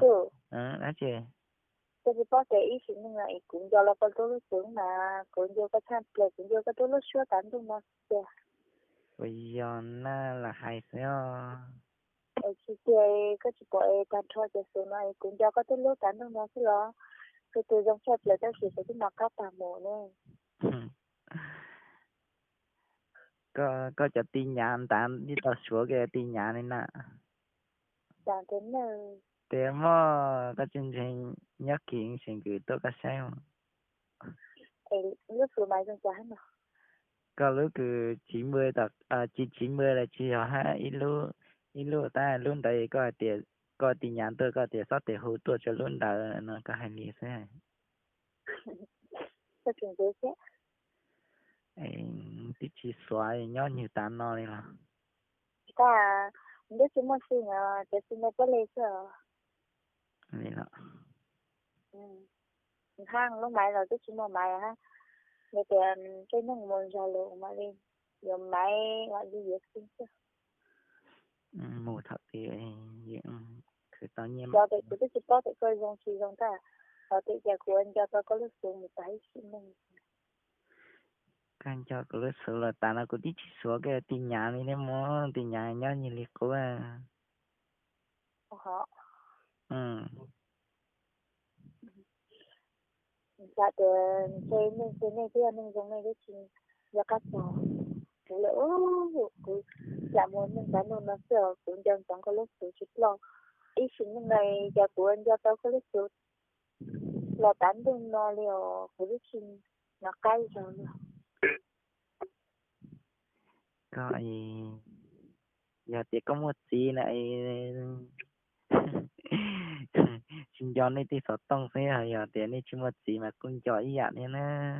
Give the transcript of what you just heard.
Ừ, Đó chứ. tôi chỉ có để ý xin nhưng lại cũng do là con tôi lúc sướng mà cũng do cái tham plei cũng do cái tôi lúc sửa tán đúng không? Dạ, Bây giờ nó là hay sao? ở chị chơi cái chị bỏ tán thôi cho số này cũng do cái tôi lúc tán đúng không? Chứ lo cái tôi trong phép là tôi chỉ phải mặc các tà mồ nè. Có cho tin nhắn tạm đi tao xuống cái tin nhắn này nè. Tán thế nào? Thế mà có chương trình nhắc kiện xin gửi tôi có xem. Ấy lúc số máy trong trái mà. Có lúc cứ 90 tập chỉ 90 là chỉ họ hai ít lúc ta luôn đấy có tin nhắn tôi có tiền sót tiền hỗ trợ cho luôn đó nó có hay lý thế. Tôi chuyển thế chứ. Ấy tí chỉ xóa nhớ như tán nó này là. Ta không biết chúng mình xin để xin nó có lấy chứ. Này là Ừ. Hang lúc máy rồi cái chúng mà máy ha. Người tiền cái nó muốn ra lộ mà đi. Rồi máy gọi đi việc xin chứ. mù thật thì diện cứ tao nhiên Cho tôi cứ chỉ có thể coi dòng chỉ dòng ta. Ở tự nhà của anh cho tôi có lúc xuống một cái xin mình. can cho cái sự là ta nó cũng tí chỉ xóa cái tin nhắn này nếu mà tin nhắn nhớ như liệt của Họ. ừ Dạ từ cái này kia mình giống này cái chị và các trò. Cái lỡ cứ dạ muốn mình cái nó sợ cũng chẳng chẳng có lúc xuống chút lo. Ý xin những này nhà của anh cho tôi có lúc xuống là tán đừng nó liều cái lúc xin nó cay rồi. coi giờ thì có một gì này xin cho nên thì sợ tông sẽ giờ thì này chỉ một gì mà cũng cho ý dạng này nè